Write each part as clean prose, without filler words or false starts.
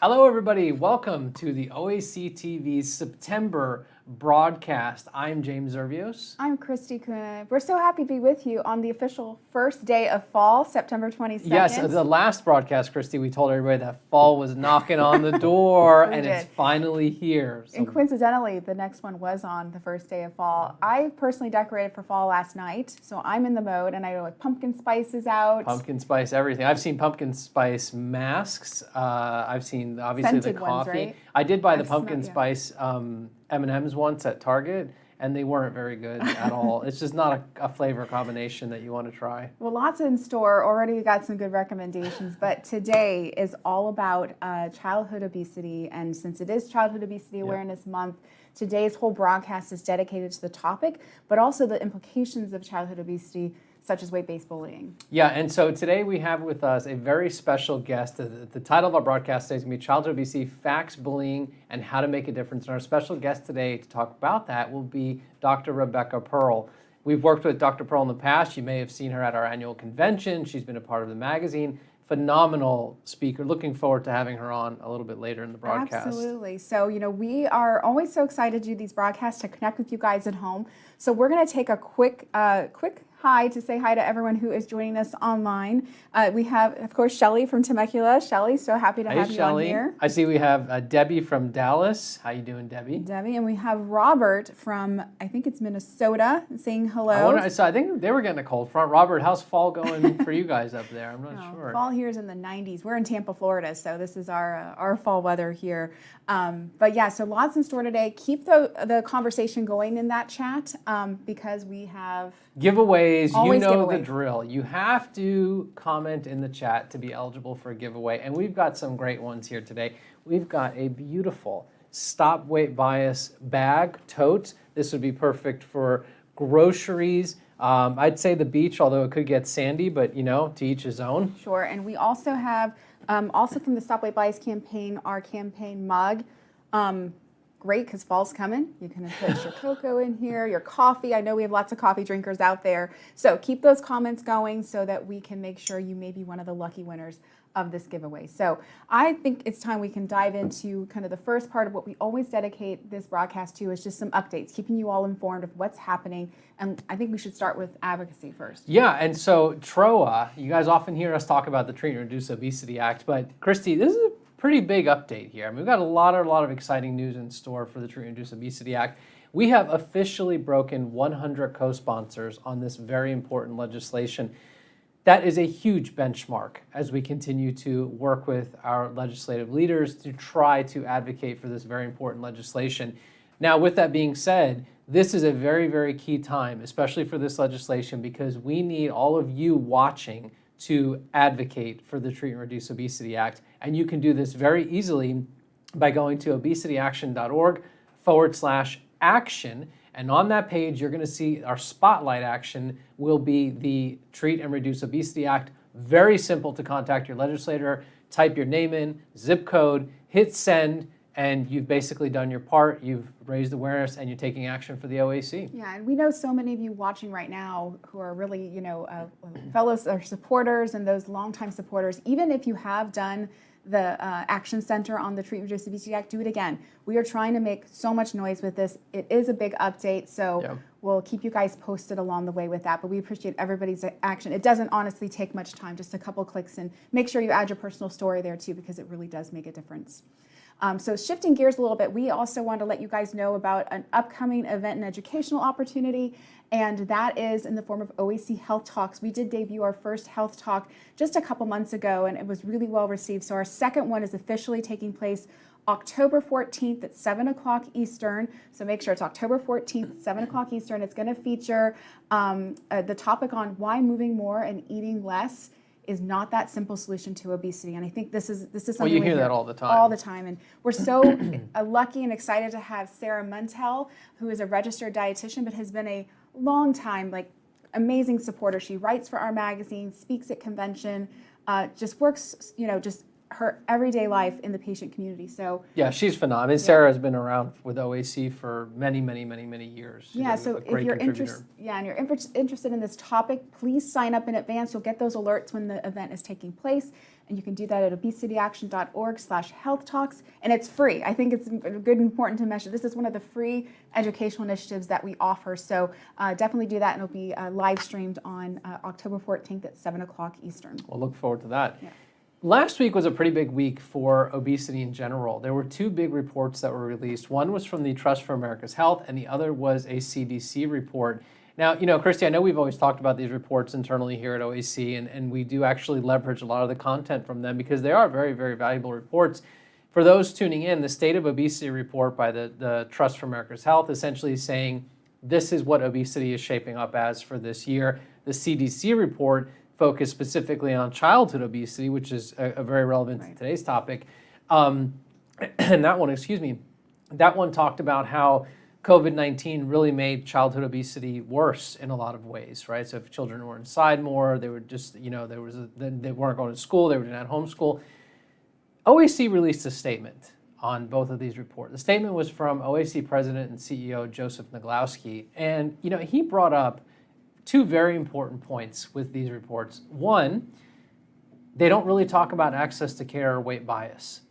Hello, everybody. Welcome to the OAC TV's September broadcast. I'm James Zervios. I'm Christy Kuna. We're so happy to be with you on the official first day of fall, September 22nd. Yes, the last broadcast, Christy, we told everybody that fall was knocking on the door, and it's finally here. So. And coincidentally, the next one was on the first day of fall. I personally decorated for fall last night, so I'm in the mode, and I know like pumpkin spice is out. Pumpkin spice, everything. I've seen pumpkin spice masks. I've seen, obviously, scented the coffee. Ones, right? I did buy the pumpkin spice M&Ms once at Target, and they weren't very good at all. It's just not a flavor combination that you want to try. Well, lots in store. Already we got some good recommendations, but today is all about childhood obesity, and since it is Childhood Obesity Awareness Month, today's whole broadcast is dedicated to the topic, but also the implications of childhood obesity, such as weight-based bullying. Yeah, and so today we have with us a very special guest. The title of our broadcast today is going to be Childhood Obesity, Facts, Bullying, and How to Make a Difference. And our special guest today to talk about that will be Dr. Rebecca Pearl. We've worked with Dr. Pearl in the past. You may have seen her at our annual convention. She's been a part of the magazine. Phenomenal speaker. Looking forward to having her on a little bit later in the broadcast. Absolutely. So, we are always so excited to do these broadcasts to connect with you guys at home. So we're going to take a quick hi to say hi to everyone who is joining us online. We have, of course, Shelly from Temecula. Shelly, so happy to have you on here. I see we have Debbie from Dallas. How you doing, Debbie? Debbie, and we have Robert from, I think it's Minnesota, saying hello. I think they were getting a cold front. Robert, how's fall going for you guys up there? I'm not sure. Fall here is in the 90s. We're in Tampa, Florida, so this is our fall weather here. But yeah, so lots in store today. Keep the conversation going in that chat because we have giveaways. You know the drill. You have to comment in the chat to be eligible for a giveaway, and we've got some great ones here today. We've got a beautiful Stop Weight Bias bag tote. This would be perfect for groceries. I'd say the beach, although it could get sandy, but to each his own. Sure, and we also have, also from the Stop Weight Bias campaign, our campaign mug. Great, because fall's coming. You can put your cocoa in here, your coffee. I know we have lots of coffee drinkers out there. So keep those comments going so that we can make sure you may be one of the lucky winners of this giveaway. So I think it's time we can dive into kind of the first part of what we always dedicate this broadcast to, is just some updates, keeping you all informed of what's happening. And I think we should start with advocacy first. Yeah, and so TROA, you guys often hear us talk about the Treat and Reduce Obesity Act, but Christy, this is a pretty big update here. I mean, we've got a lot of exciting news in store for the Treat and Reduce Obesity Act. We have officially broken 100 co-sponsors on this very important legislation. That is a huge benchmark as we continue to work with our legislative leaders to try to advocate for this very important legislation. Now, with that being said, this is a very, very key time, especially for this legislation, because we need all of you watching to advocate for the Treat and Reduce Obesity Act. And you can do this very easily by going to obesityaction.org/action. And on that page, you're going to see our spotlight action will be the Treat and Reduce Obesity Act. Very simple to contact your legislator. Type your name in, zip code, hit send, and you've basically done your part. You've raised awareness, and you're taking action for the OAC. Yeah, and we know so many of you watching right now who are really, fellows or supporters and those longtime supporters. Even if you have done the Action Center on the Treat and Reduce Obesity Act, do it again. We are trying to make so much noise with this. It is a big update, so we'll keep you guys posted along the way with that, but we appreciate everybody's action. It doesn't honestly take much time, just a couple clicks, and make sure you add your personal story there too, because it really does make a difference. So shifting gears a little bit, we also want to let you guys know about an upcoming event and educational opportunity, and that is in the form of OAC Health Talks. We did debut our first health talk just a couple months ago, and it was really well received. So our second one is officially taking place October 14th at 7 o'clock Eastern. So make sure it's October 14th at 7 o'clock Eastern. It's going to feature the topic on why moving more and eating less is not that simple solution to obesity. And I think this is something you hear that all the time. All the time. And we're so lucky and excited to have Sarah Muntel, who is a registered dietitian, but has been a long time, amazing supporter. She writes for our magazine, speaks at convention, just works, just her everyday life in the patient community. So yeah, she's phenomenal. I mean, Sarah has been around with OAC for many, many, many, many years. She's yeah, so a great if you're contributor. interested in this topic, please sign up in advance. You'll get those alerts when the event is taking place. And you can do that at obesityaction.org/health talks. And it's free. I think it's good and important to mention. This is one of the free educational initiatives that we offer. So definitely do that. And it'll be live streamed on October 14th at 7 o'clock Eastern. We'll look forward to that. Yeah. Last week was a pretty big week for obesity in general. There were two big reports that were released. One was from the Trust for America's Health, and the other was a CDC report. Now, Christy, I know we've always talked about these reports internally here at OAC, and we do actually leverage a lot of the content from them because they are very, very valuable reports. For those tuning in, the State of Obesity report by the Trust for America's Health essentially is saying this is what obesity is shaping up as for this year. The CDC report focused specifically on childhood obesity, which is a very relevant to today's topic. And that one talked about how COVID-19 really made childhood obesity worse in a lot of ways, right? So if children were inside more, they were just, they weren't going to school, they were doing at-home school. OAC released a statement on both of these reports. The statement was from OAC President and CEO Joseph Naglowski, and he brought up two very important points with these reports. One, they don't really talk about access to care or weight bias.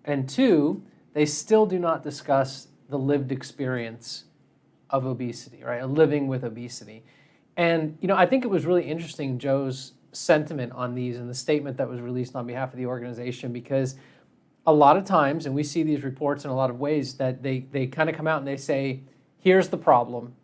And two, they still do not discuss the lived experience of obesity, right? Living with obesity. And, I think it was really interesting, Joe's sentiment on these and the statement that was released on behalf of the organization, because a lot of times, and we see these reports in a lot of ways, that they kind of come out and they say, here's the problem,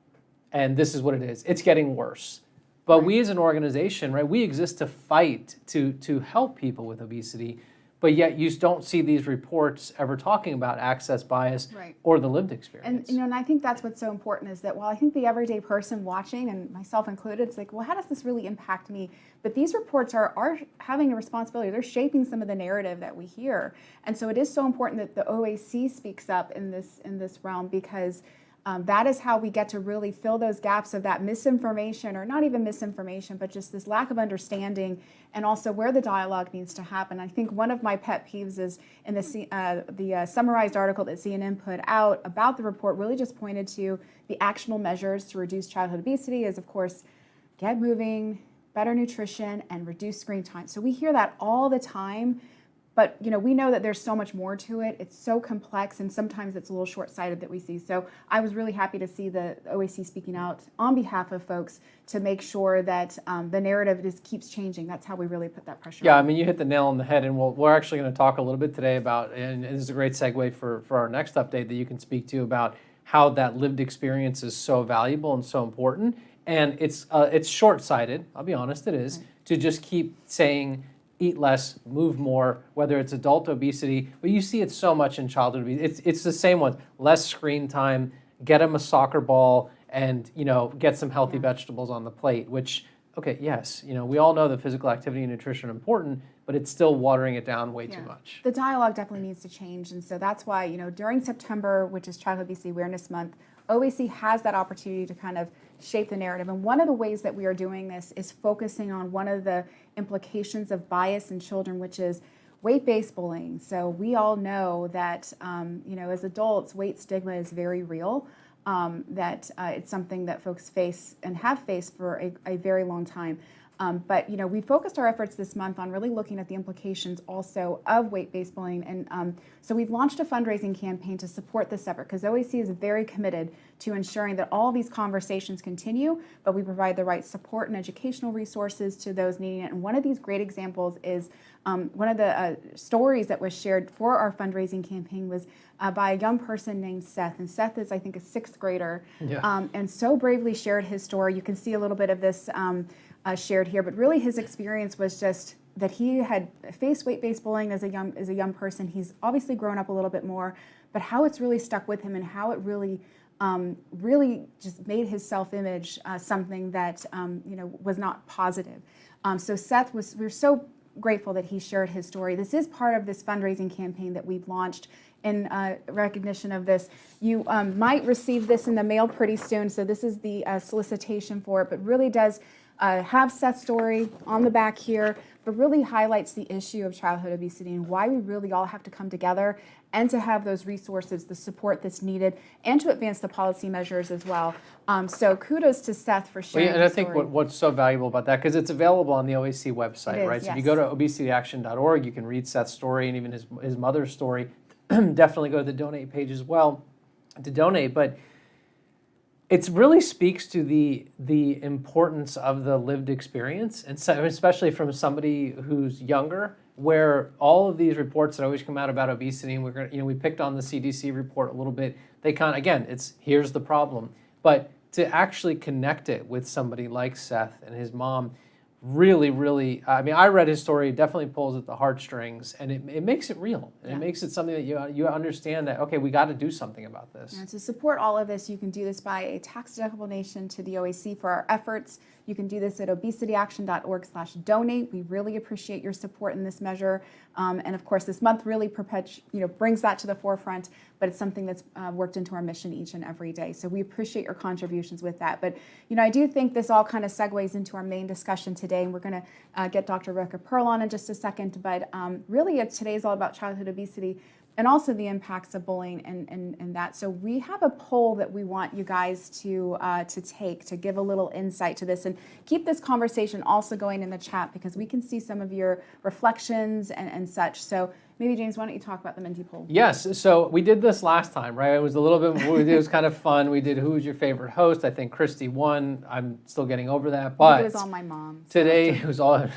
and this is what it is. It's getting worse. But we as an organization, right, we exist to fight, to help people with obesity, but yet you don't see these reports ever talking about access bias or the lived experience. And I think that's what's so important is that while I think the everyday person watching, and myself included, it's like, well, how does this really impact me? But these reports are having a responsibility. They're shaping some of the narrative that we hear. And so it is so important that the OAC speaks up in this realm, because that is how we get to really fill those gaps of that misinformation, or not even misinformation, but just this lack of understanding, and also where the dialogue needs to happen. I think one of my pet peeves is in the summarized article that CNN put out about the report really just pointed to the actionable measures to reduce childhood obesity is, of course, get moving, better nutrition, and reduce screen time. So we hear that all the time. But we know that there's so much more to it. It's so complex, and sometimes it's a little short-sighted that we see. So I was really happy to see the OAC speaking out on behalf of folks to make sure that the narrative just keeps changing. That's how we really put that pressure on. Yeah, I mean, you hit the nail on the head, and we're actually going to talk a little bit today about, and this is a great segue for our next update that you can speak to, about how that lived experience is so valuable and so important. And it's short-sighted, I'll be honest, it is, to just keep saying, eat less, move more, whether it's adult obesity, but you see it so much in childhood obesity. It's the same one. Less screen time, get them a soccer ball, and get some healthy vegetables on the plate, which, okay, yes, we all know that physical activity and nutrition are important, but it's still watering it down way too much. The dialogue definitely needs to change, and so that's why, during September, which is Childhood Obesity Awareness Month, OAC has that opportunity to kind of shape the narrative. And one of the ways that we are doing this is focusing on one of the implications of bias in children, which is weight-based bullying. So we all know that, as adults, weight stigma is very real, that it's something that folks face and have faced for a very long time. But we focused our efforts this month on really looking at the implications also of weight-based bullying. And so we've launched a fundraising campaign to support this effort, because OAC is very committed to ensuring that all these conversations continue, but we provide the right support and educational resources to those needing it. And one of these great examples is one of the stories that was shared for our fundraising campaign was by a young person named Seth. And Seth is, I think, a 6th grader, and so bravely shared his story. You can see a little bit of this shared here, but really his experience was just that he had faced weight-based bullying as a young person. He's obviously grown up a little bit more, but how it's really stuck with him and how it really just made his self-image something that was not positive. So Seth we're so grateful that he shared his story. This is part of this fundraising campaign that we've launched in recognition of this. You might receive this in the mail pretty soon, so this is the solicitation for it, but really does have Seth's story on the back here, but really highlights the issue of childhood obesity and why we really all have to come together and to have those resources, the support that's needed, and to advance the policy measures as well. So kudos to Seth for sharing. And I think what's so valuable about that, because it's available on the OAC website, right? So if you go to obesityaction.org, you can read Seth's story and even his mother's story. Definitely go to the donate page as well to donate. But it really speaks to the importance of the lived experience, and so, especially from somebody who's younger, where all of these reports that always come out about obesity, and we're going, we picked on the CDC report a little bit. They again, it's here's the problem, but to actually connect it with somebody like Seth and his mom, really, I mean, I read his story. It definitely pulls at the heartstrings, and it makes it real. And it makes it something that you understand that, okay, we got to do something about this. And to support all of this, you can do this by a tax-deductible donation to the OAC for our efforts. You can do this at obesityaction.org/donate. We really appreciate your support in this measure. And of course, this month really brings that to the forefront, but it's something that's worked into our mission each and every day. So we appreciate your contributions with that. But, I do think this all kind of segues into our main discussion today, and we're going to get Dr. Rebecca Pearl on in just a second. But really, today's all about childhood obesity and also the impacts of bullying and that. So we have a poll that we want you guys to take to give a little insight to this and keep this conversation also going in the chat, because we can see some of your reflections and such. So maybe, James, why don't you talk about the Menti poll? Yes, so we did this last time, right? It was a little bit, it was kind of fun. We did who's your favorite host. I think Christy won. I'm still getting over that, but it was all my mom. Today it was all. Yeah.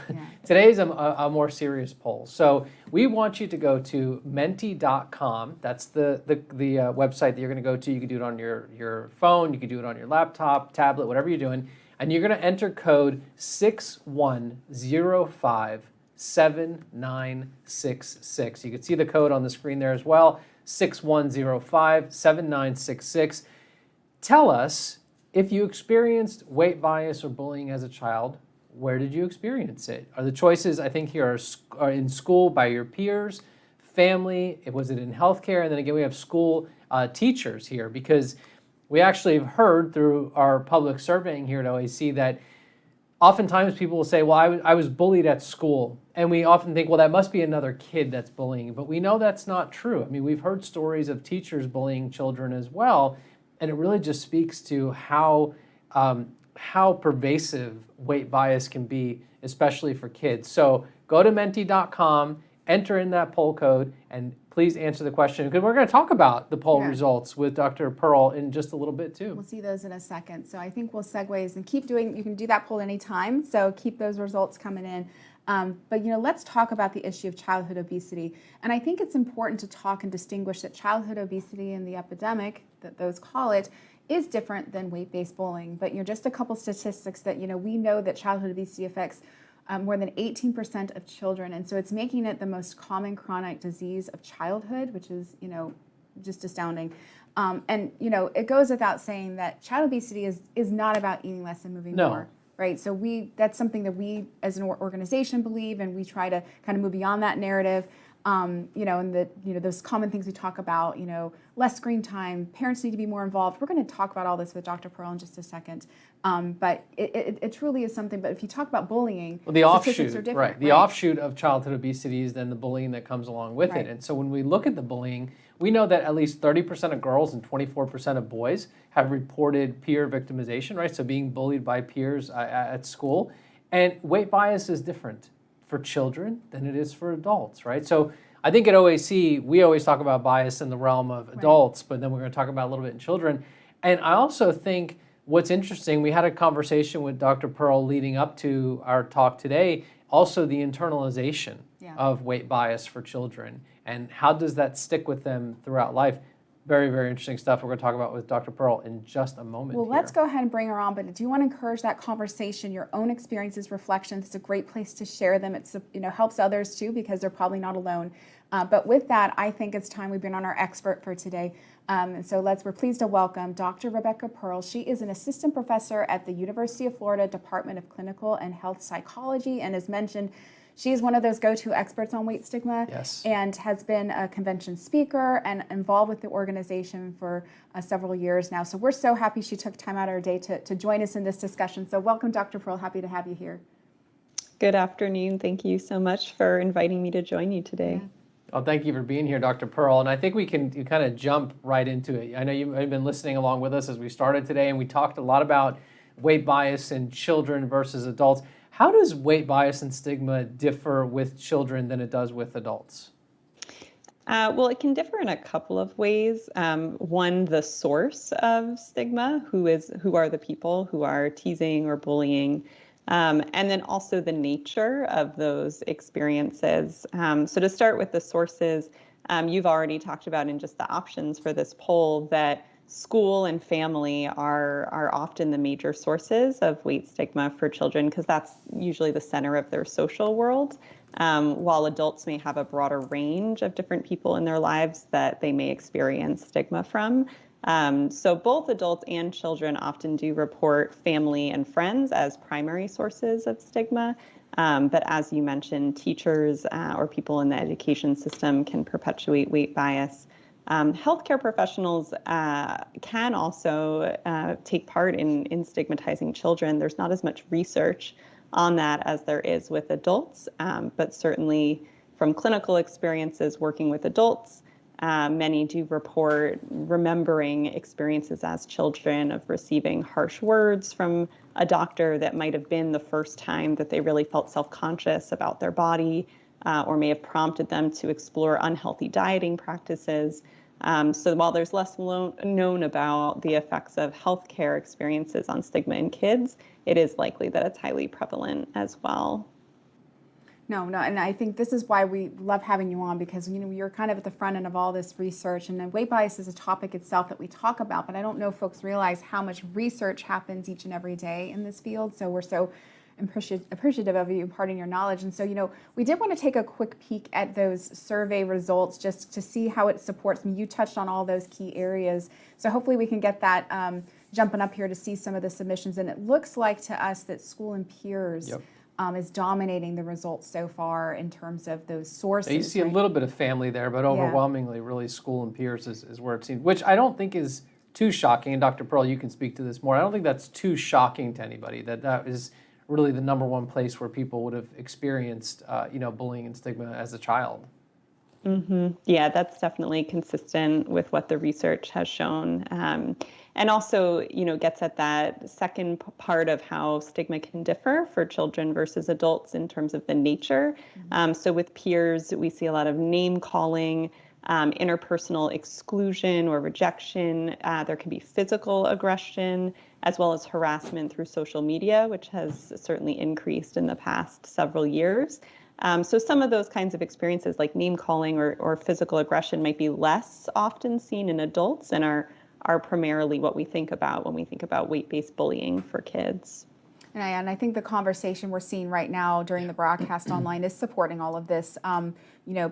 Today's a more serious poll. So we want you to go to menti.com. That's the website that you're going to go to. You can do it on your phone. You can do it on your laptop, tablet, whatever you're doing, and you're going to enter code 61057966. You can see the code on the screen there as well, 61057966. Tell us if you experienced weight bias or bullying as a child. Where did you experience it? Are the choices, I think, here are in school by your peers, family, was it in healthcare? And then again, we have school teachers here, because we actually have heard through our public surveying here at OAC that oftentimes people will say, well, I was bullied at school. And we often think, well, that must be another kid that's bullying. But we know that's not true. I mean, we've heard stories of teachers bullying children as well. And it really just speaks to how pervasive weight bias can be, especially for kids. So go to menti.com, enter in that poll code, and please answer the question, because we're going to talk about the poll results with Dr. Pearl in just a little bit too. We'll see those in a second. So I think we'll segue and keep doing, you can do that poll anytime, so keep those results coming in. But let's talk about the issue of childhood obesity. And I think it's important to talk and distinguish that childhood obesity and the epidemic, that those call it, is different than weight-based bullying. But just a couple statistics that we know that childhood obesity affects more than 18% of children, and so it's making it the most common chronic disease of childhood, which is just astounding. And it goes without saying that child obesity is not about eating less and moving more. Right, so that's something that we as an organization believe, and we try to kind of move beyond that narrative. And those common things we talk about, less screen time, parents need to be more involved. We're going to talk about all this with Dr. Pearl in just a second. But it truly is something. But if you talk about bullying, the offshoot, right? The offshoot of childhood obesity is then the bullying that comes along with it. And so when we look at the bullying, we know that at least 30% of girls and 24% of boys have reported peer victimization, right? So being bullied by peers at school. And weight bias is different for children than it is for adults, right? So I think at OAC, we always talk about bias in the realm of adults, but then we're going to talk about a little bit in children. And I also think what's interesting, we had a conversation with Dr. Pearl leading up to our talk today, also the internalization of weight bias for children, and how does that stick with them throughout life. Very, very interesting stuff we're going to talk about with Dr. Pearl in just a moment. Well, let's go ahead and bring her on, but I do want to encourage that conversation, your own experiences, reflections. It's a great place to share them. It's helps others too, because they're probably not alone. But with that, I think it's time we bring on our expert for today. And so we're pleased to welcome Dr. Rebecca Pearl. She is an assistant professor at the University of Florida Department of Clinical and Health Psychology, and as mentioned, She is one of those go-to experts on weight stigma. Yes. And has been a convention speaker and involved with the organization for several years now. So we're so happy she took time out of her day to join us in this discussion. So welcome, Dr. Pearl. Happy to have you here. Good afternoon. Thank you so much for inviting me to join you today. Yeah. Well, thank you for being here, Dr. Pearl. And I think we can kind of jump right into it. I know you've been listening along with us as we started today, and we talked a lot about weight bias in children versus adults. How does weight bias and stigma differ with children than it does with adults? Well, it can differ in a couple of ways. One, the source of stigma, who are the people who are teasing or bullying, and then also the nature of those experiences. So to start with the sources, you've already talked about in just the options for this poll that school and family are often the major sources of weight stigma for children because that's usually the center of their social world. While adults may have a broader range of different people in their lives that they may experience stigma from. So both adults and children often do report family and friends as primary sources of stigma. But as you mentioned, teachers or people in the education system can perpetuate weight bias. Healthcare professionals can also take part in stigmatizing children. There's not as much research on that as there is with adults, but certainly from clinical experiences working with adults, many do report remembering experiences as children of receiving harsh words from a doctor that might have been the first time that they really felt self-conscious about their body, or may have prompted them to explore unhealthy dieting practices. So while there's less known about the effects of healthcare experiences on stigma in kids, it is likely that it's highly prevalent as well. No, and I think this is why we love having you on because you're kind of at the front end of all this research, and then weight bias is a topic itself that we talk about, but I don't know if folks realize how much research happens each and every day in this field. So we're so appreciative of you imparting your knowledge. And so, we did want to take a quick peek at those survey results just to see how it supports me. You touched on all those key areas. So hopefully we can get that jumping up here to see some of the submissions. And it looks like to us that school and peers is dominating the results so far in terms of those sources. You see a little bit of family there, but overwhelmingly really school and peers is where it seems, which I don't think is too shocking. And Dr. Pearl, you can speak to this more. I don't think that's too shocking to anybody, that is really the number one place where people would have experienced, bullying and stigma as a child. Mm-hmm. Yeah, that's definitely consistent with what the research has shown. And also, gets at that second part of how stigma can differ for children versus adults in terms of the nature. So with peers, we see a lot of name calling, interpersonal exclusion or rejection. There can be physical aggression, as well as harassment through social media, which has certainly increased in the past several years. So some of those kinds of experiences like name calling or physical aggression might be less often seen in adults and are primarily what we think about when we think about weight-based bullying for kids. And I think the conversation we're seeing right now during the broadcast online is supporting all of this.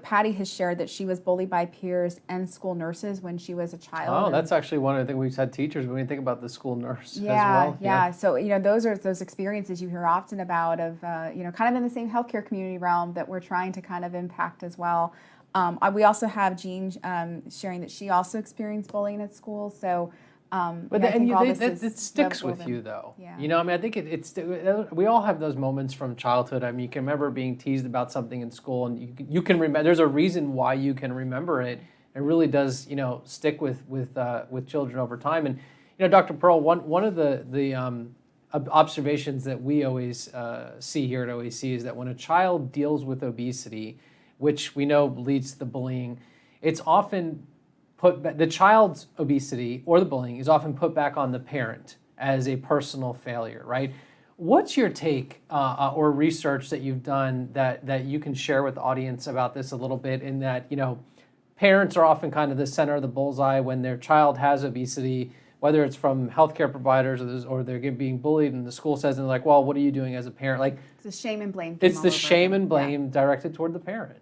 Patty has shared that she was bullied by peers and school nurses when she was a child. Oh, that's actually one of the things we've had teachers when we think about the school nurse as well. Yeah. So, those are those experiences you hear often about of, kind of in the same healthcare community realm that we're trying to kind of impact as well. We also have Jean sharing that she also experienced bullying at school. So, but it sticks with you, though. Yeah. I think we all have those moments from childhood. You can remember being teased about something in school, and you can remember. There's a reason why you can remember it. It really does, stick with children over time. And Dr. Pearl, one of the observations that we always see here at OAC is that when a child deals with obesity, which we know leads to the bullying, it's often the child's obesity or the bullying is often put back on the parent as a personal failure, right? What's your take or research that you've done that you can share with the audience about this a little bit, in that, parents are often kind of the center of the bullseye when their child has obesity, whether it's from healthcare providers or they're being bullied and the school says, and they're like, well, what are you doing as a parent? Like, it's the shame and blame. It's the shame and blame directed toward the parent.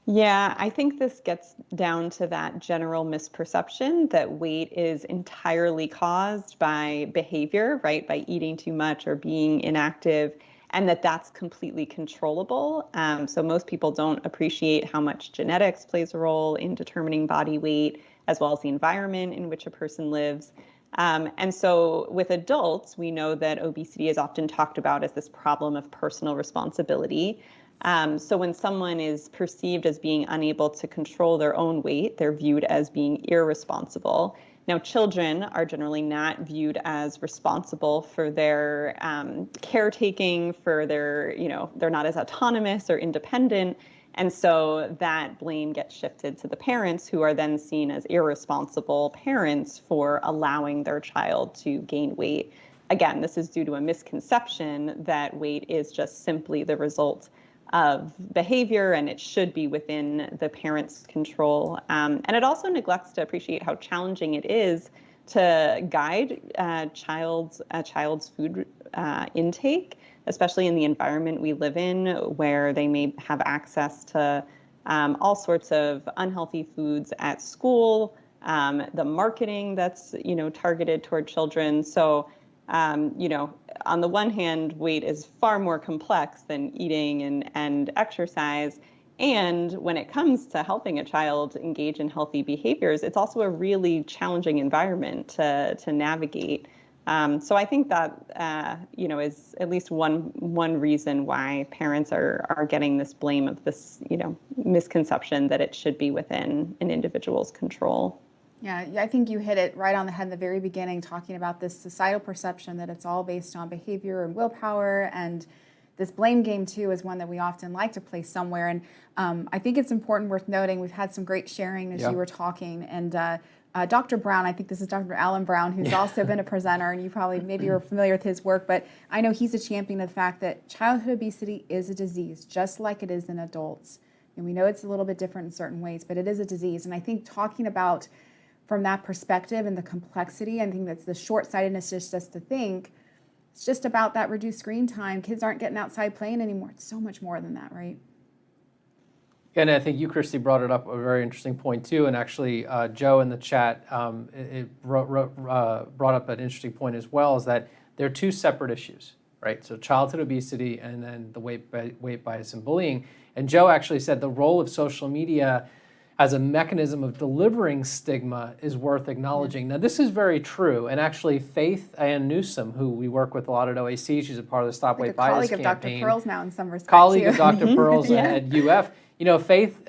Yeah, I think this gets down to that general misperception that weight is entirely caused by behavior, right? By eating too much or being inactive. and that's completely controllable. So most people don't appreciate how much genetics plays a role in determining body weight, as well as the environment in which a person lives. And so with adults, we know that obesity is often talked about as this problem of personal responsibility. So when someone is perceived as being unable to control their own weight, they're viewed as being irresponsible. Now, children are generally not viewed as responsible for their caretaking, for their, they're not as autonomous or independent. And so that blame gets shifted to the parents, who are then seen as irresponsible parents for allowing their child to gain weight. Again, this is due to a misconception that weight is just simply the result of behavior, and it should be within the parent's control. And it also neglects to appreciate how challenging it is to guide a child's food intake, especially in the environment we live in, where they may have access to all sorts of unhealthy foods at school, the marketing that's targeted toward children. So on the one hand, weight is far more complex than eating and exercise. And when it comes to helping a child engage in healthy behaviors, it's also a really challenging environment to navigate. So I think that is at least one reason why parents are getting this blame of this misconception that it should be within an individual's control. Yeah, I think you hit it right on the head in the very beginning, talking about this societal perception that it's all based on behavior and willpower, and this blame game too is one that we often like to play somewhere. And I think it's important, worth noting, we've had some great sharing as you were talking, and Dr. Brown, I think this is Dr. Alan Brown, who's also been a presenter, and you probably maybe are familiar with his work, but I know he's a champion of the fact that childhood obesity is a disease, just like it is in adults. And we know it's a little bit different in certain ways, but it is a disease. And I think talking about from that perspective and the complexity, I think that's the short-sightedness just to think it's just about that reduced screen time. Kids aren't getting outside playing anymore. It's so much more than that, right? And I think you, Christy, brought it up a very interesting point too. And actually, Joe in the chat brought up an interesting point as well, is that they're two separate issues, right? So childhood obesity and then the weight bias and bullying. And Joe actually said the role of social media as a mechanism of delivering stigma is worth acknowledging. Now, this is very true. And actually, Faith Ann Newsom, who we work with a lot at OAC, she's a part of the Stop Weight Bias campaign. Colleague of Dr. Pearl's now in some respects. Colleague of Dr. Pearl's at UF. Faith,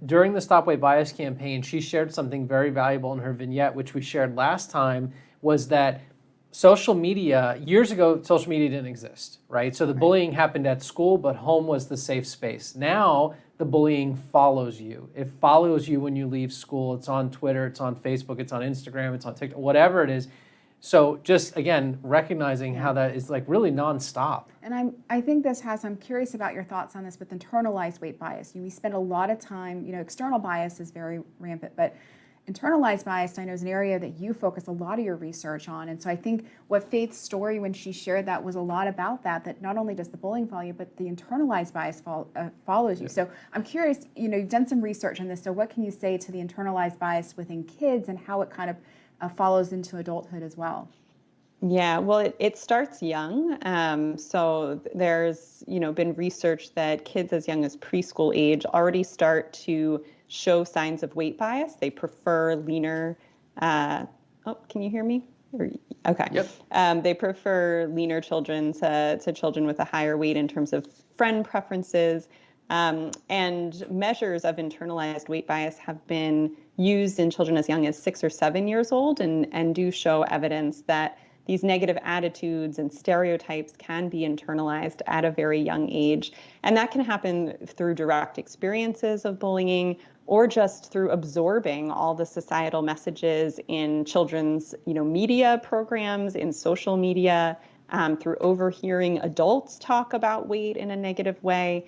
during the Stop Weight Bias campaign, she shared something very valuable in her vignette, which we shared last time, was that social media, years ago, social media didn't exist, right? So the bullying happened at school, but home was the safe space. Now, the bullying follows you. It follows you when you leave school. It's on Twitter, it's on Facebook, it's on Instagram, it's on TikTok, whatever it is. So just, again, recognizing how that is like really nonstop. And I think this has, I'm curious about your thoughts on this with internalized weight bias. We spend a lot of time, external bias is very rampant, but internalized bias, I know, is an area that you focus a lot of your research on. And so I think what Faith's story, when she shared that, was a lot about that not only does the bullying follow you, but the internalized bias follows you. So I'm curious, you've done some research on this. So what can you say to the internalized bias within kids and how it kind of follows into adulthood as well? Yeah, well, it starts young. So there's, been research that kids as young as preschool age already start to show signs of weight bias. They prefer leaner. Can you hear me? Okay. Yep. They prefer leaner children to children with a higher weight in terms of friend preferences. And measures of internalized weight bias have been used in children as young as 6 or 7 years old, and do show evidence that these negative attitudes and stereotypes can be internalized at a very young age. And that can happen through direct experiences of bullying, or just through absorbing all the societal messages in children's media programs, in social media, through overhearing adults talk about weight in a negative way.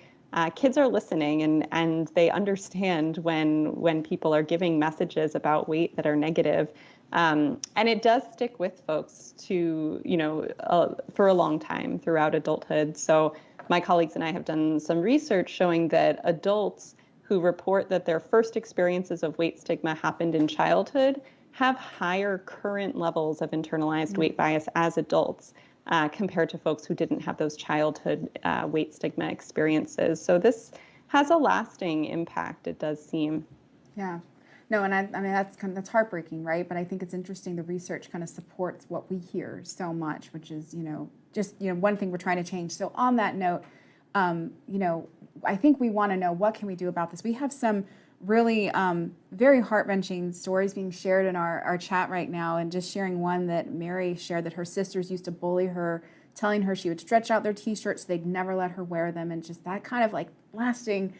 Kids are listening, and they understand when people are giving messages about weight that are negative. And it does stick with folks for a long time throughout adulthood. So my colleagues and I have done some research showing that adults who report that their first experiences of weight stigma happened in childhood have higher current levels of internalized weight bias as adults. compared to folks who didn't have those childhood weight stigma experiences. So this has a lasting impact, it does seem. Yeah. No, and I mean that's heartbreaking, right? But I think it's interesting. The research kind of supports what we hear so much, which is just one thing we're trying to change. So on that note, I think we want to know, what can we do about this? We have some really very heart-wrenching stories being shared in our chat right now, and just sharing one that Mary shared, that her sisters used to bully her, telling her she would stretch out their t-shirts so they'd never let her wear them, and just that kind of like lasting.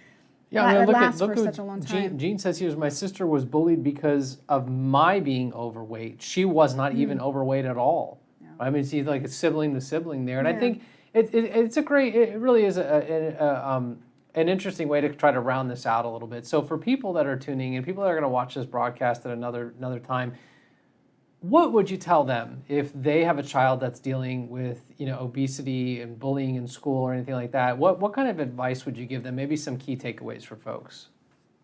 Yeah, I mean, lasts look for such a long time. Jean says here, my sister was bullied because of my being overweight. She was not even overweight at all. Yeah. I mean, see, like a sibling to sibling there. And I Yeah. think it's a great, it really is an interesting way to try to round this out a little bit. So for people that are tuning in, people that are going to watch this broadcast at another time, what would you tell them if they have a child that's dealing with, obesity and bullying in school or anything like that? What kind of advice would you give them? Maybe some key takeaways for folks.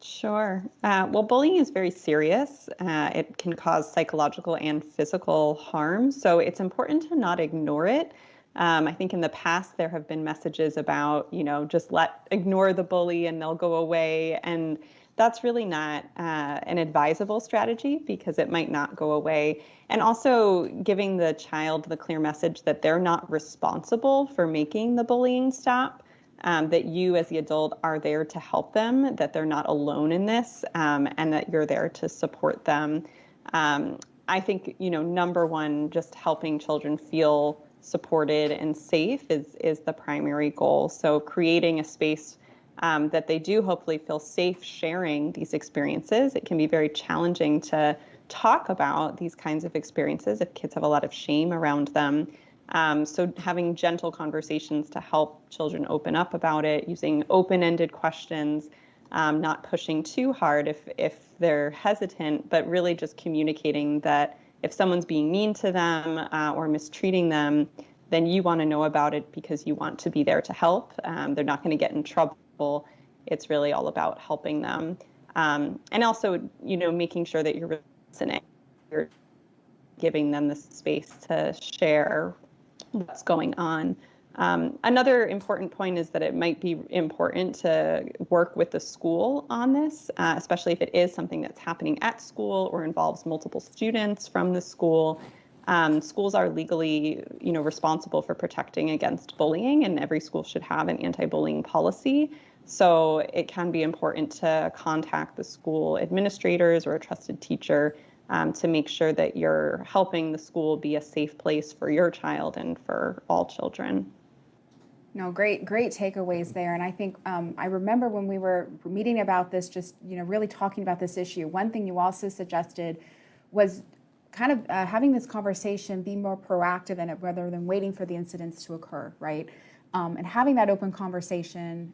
Sure. Well, bullying is very serious. It can cause psychological and physical harm. So it's important to not ignore it. I think in the past there have been messages about, just ignore the bully and they'll go away. And that's really not an advisable strategy, because it might not go away. And also giving the child the clear message that they're not responsible for making the bullying stop. That you as the adult are there to help them, that they're not alone in this, and that you're there to support them. I think, number one, just helping children feel supported and safe is the primary goal. So creating a space that they do hopefully feel safe sharing these experiences. It can be very challenging to talk about these kinds of experiences if kids have a lot of shame around them. So having gentle conversations to help children open up about it, using open-ended questions, not pushing too hard if they're hesitant, but really just communicating that if someone's being mean to them or mistreating them, then you want to know about it because you want to be there to help. They're not going to get in trouble. It's really all about helping them. And also, making sure that you're listening, you're giving them the space to share what's going on. Another important point is that it might be important to work with the school on this, especially if it is something that's happening at school or involves multiple students from the school. Schools are legally, responsible for protecting against bullying, and every school should have an anti-bullying policy. So it can be important to contact the school administrators or a trusted teacher to make sure that you're helping the school be a safe place for your child and for all children. No, great takeaways there. And I think I remember when we were meeting about this, just really talking about this issue. One thing you also suggested was kind of having this conversation, be more proactive in it rather than waiting for the incidents to occur, right? And having that open conversation,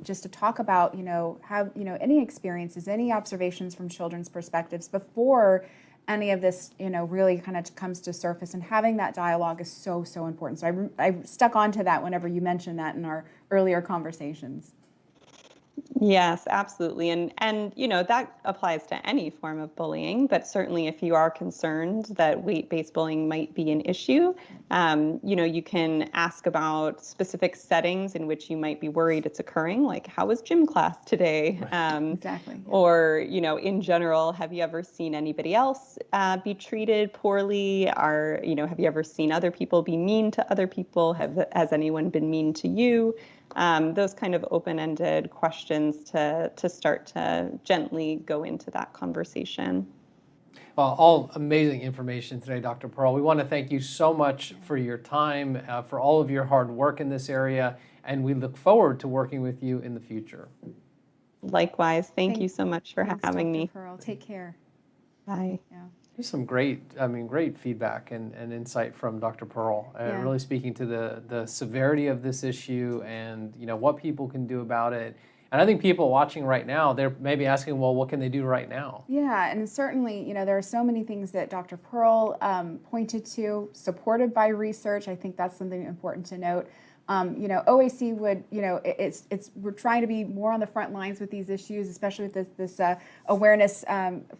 just to talk about, any experiences, any observations from children's perspectives before any of this, really kind of comes to surface. And having that dialogue is so, so important. So I stuck onto that whenever you mentioned that in our earlier conversations. Yes, absolutely. And that applies to any form of bullying, but certainly if you are concerned that weight-based bullying might be an issue, you can ask about specific settings in which you might be worried it's occurring, like how was gym class today? Exactly. Yeah. Or, in general, have you ever seen anybody else be treated poorly? Have you ever seen other people be mean to other people? Has anyone been mean to you? Those kind of open-ended questions to start to gently go into that conversation. Well, all amazing information today, Dr. Pearl. We want to thank you so much for your time, for all of your hard work in this area, and we look forward to working with you in the future. Likewise. Thank you so much for having Dr. me. Pearl. Take care. Bye. Yeah. There's some great feedback and insight from Dr. Pearl, really speaking to the severity of this issue and what people can do about it. And I think people watching right now, they're maybe asking, well, what can they do right now? Yeah, and certainly, there are so many things that Dr. Pearl pointed to, supported by research. I think that's something important to note. OAC would, we're trying to be more on the front lines with these issues, especially with this awareness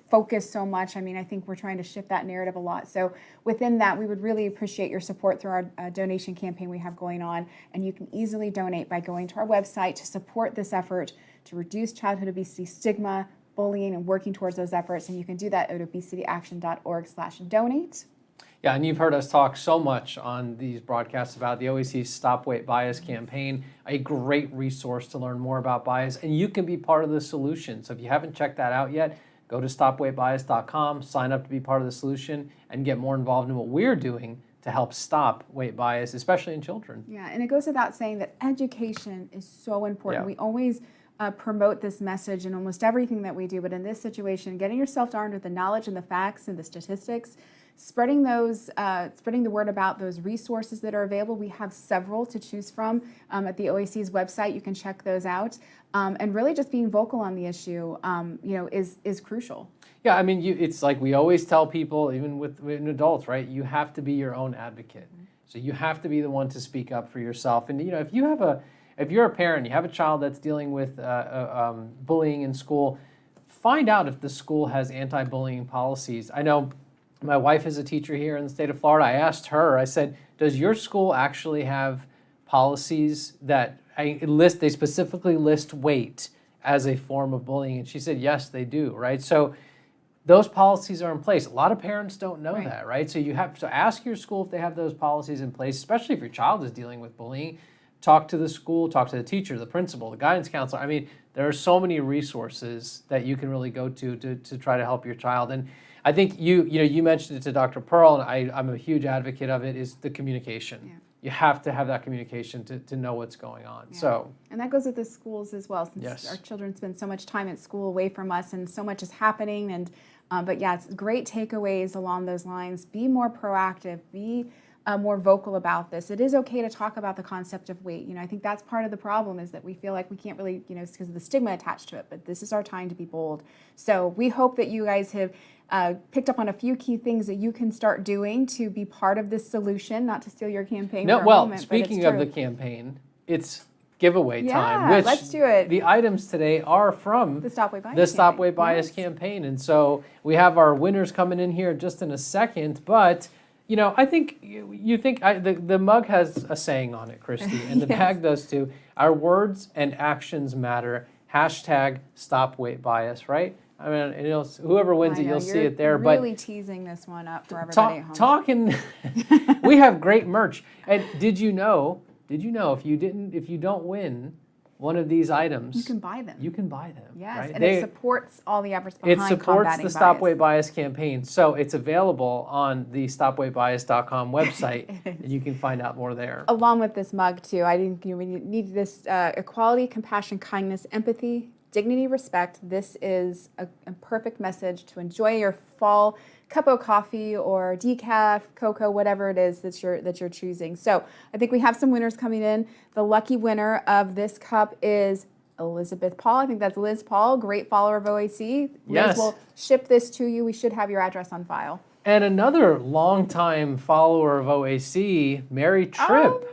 focus so much. I mean, I think we're trying to shift that narrative a lot. So within that, we would really appreciate your support through our donation campaign we have going on. And you can easily donate by going to our website to support this effort to reduce childhood obesity stigma, bullying, and working towards those efforts. And you can do that at obesityaction.org/donate. Yeah, and you've heard us talk so much on these broadcasts about the OAC's Stop Weight Bias campaign, a great resource to learn more about bias, and you can be part of the solution. So if you haven't checked that out yet, go to stopweightbias.com, sign up to be part of the solution, and get more involved in what we're doing to help stop weight bias, especially in children. Yeah, and it goes without saying that education is so important. Yeah. We always promote this message in almost everything that we do, but in this situation, getting yourself armed with the knowledge and the facts and the statistics, spreading the word about those resources that are available. We have several to choose from at the OAC's website. You can check those out, and really just being vocal on the issue, is crucial. Yeah, I mean, it's like we always tell people, even with adults, right? You have to be your own advocate. Mm-hmm. So you have to be the one to speak up for yourself. And if you're a parent, you have a child that's dealing with bullying in school, find out if the school has anti-bullying policies. I know my wife is a teacher here in the state of Florida. I asked her, I said, does your school actually have policies that they specifically list weight as a form of bullying? And she said, yes, they do, right? So those policies are in place. A lot of parents don't know that, right? So you have to ask your school if they have those policies in place, especially if your child is dealing with bullying. Talk to the school, talk to the teacher, the principal, the guidance counselor. I mean, there are so many resources that you can really go to try to help your child. And I think you mentioned it to Dr. Pearl, and I'm a huge advocate of it, is the communication. Yeah. You have to have that communication to know what's going on. Yeah. So, and that goes with the schools as well, since yes. Our children spend so much time at school away from us, and so much is happening. And but yeah, it's great takeaways along those lines. Be more proactive. Be more vocal about this. It is okay to talk about the concept of weight. I think that's part of the problem, is that we feel like we can't really, it's because of the stigma attached to it, but this is our time to be bold. So we hope that you guys have picked up on a few key things that you can start doing to be part of this solution, not to steal your campaign for a moment, speaking of the campaign, it's giveaway time. Which let's do it. The items today are from the Stop Weight Bias campaign. And so we have our winners coming in here just in a second, but I think the mug has a saying on it, Christy, and the bag does too. Our words and actions matter. #Stop Weight Bias, right? I mean, whoever wins it, you'll see it there. You're really teasing this one up for everybody at home. We have great merch. And did you know if you don't win one of these items, you can buy them. Yes, right? And it supports all the efforts behind combating bias. It supports the Stop Weight Bias campaign. So it's available on the stopweightbias.com website, and you can find out more there. Along with this mug, too. I think we need this equality, compassion, kindness, empathy, dignity, respect. This is a perfect message to enjoy your fall cup of coffee or decaf, cocoa, whatever it is that you're choosing. So I think we have some winners coming in. The lucky winner of this cup is Elizabeth Paul. I think that's Liz Paul, great follower of OAC. Yes. Liz will ship this to you. We should have your address on file. And another longtime follower of OAC, Mary Tripp. Oh,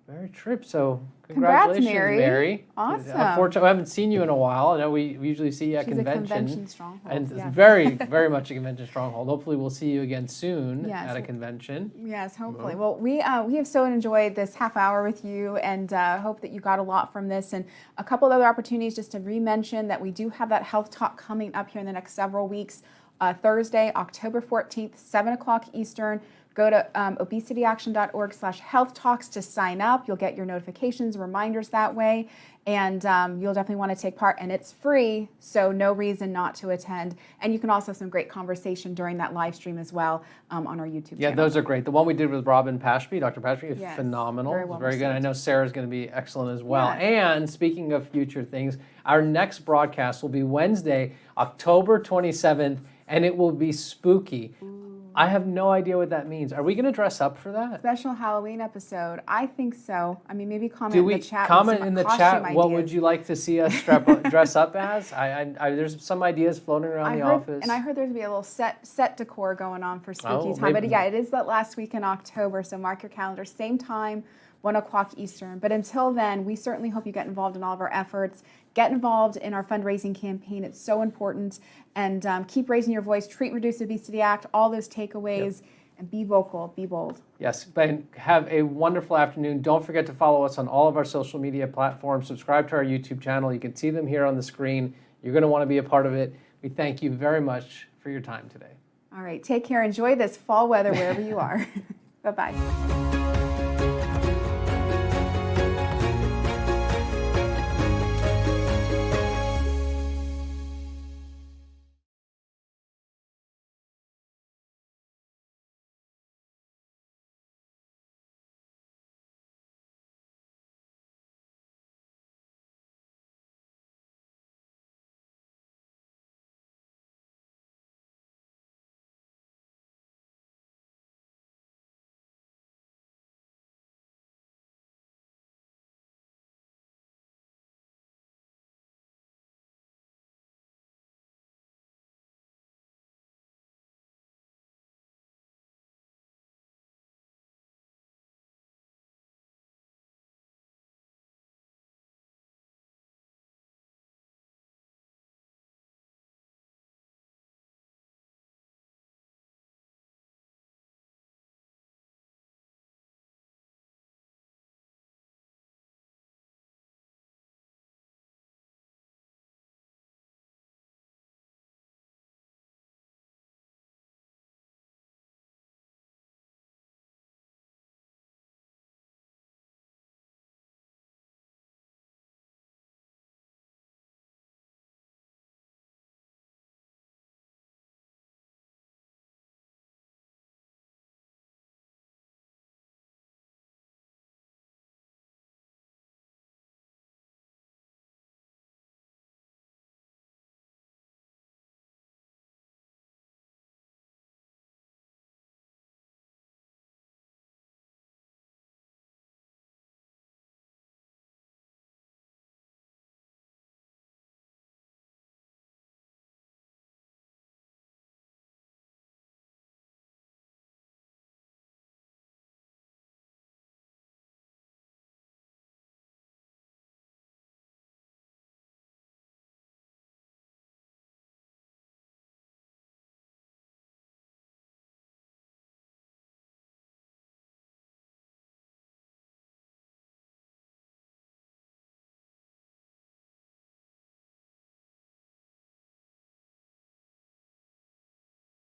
Mary Tripp. So congratulations, Mary. Awesome. Unfortunately, I haven't seen you in a while. I know we usually see you at convention. She's a convention stronghold. And it's very, very much a convention stronghold. Hopefully we'll see you again soon at a convention. Yes, hopefully. Well, we have so enjoyed this half hour with you, and hope that you got a lot from this. And a couple of other opportunities just to re-mention that we do have that health talk coming up here in the next several weeks. Thursday, October 14th, 7 o'clock Eastern. Go to obesityaction.org/health talks to sign up. You'll get your notifications, reminders that way, and you'll definitely want to take part. And it's free, so no reason not to attend. And you can also have some great conversation during that live stream as well on our YouTube channel. Yeah, those are great. The one we did with Robin Pashby, Dr. Pashby, is phenomenal. Very, very good. I know Sarah's going to be excellent as well. Yes. And speaking of future things, our next broadcast will be Wednesday, October 27th, and it will be spooky. I have no idea what that means. Are we going to dress up for that? Special Halloween episode. I think so. I mean, maybe comment in the chat. Comment in the chat. What would you like to see us dress up as? There's some ideas floating around the office. And I heard there's going to be a little set decor going on for spooky time. Maybe. But yeah, it is that last week in October, so mark your calendar. Same time. 1 o'clock Eastern. But until then, we certainly hope you get involved in all of our efforts. Get involved in our fundraising campaign. It's so important. And keep raising your voice. Treat, Reduce, Obesity Act, all those takeaways. And be vocal, be bold. Yes, and have a wonderful afternoon. Don't forget to follow us on all of our social media platforms. Subscribe to our YouTube channel. You can see them here on the screen. You're going to want to be a part of it. We thank you very much for your time today. All right, take care. Enjoy this fall weather wherever you are. Bye-bye.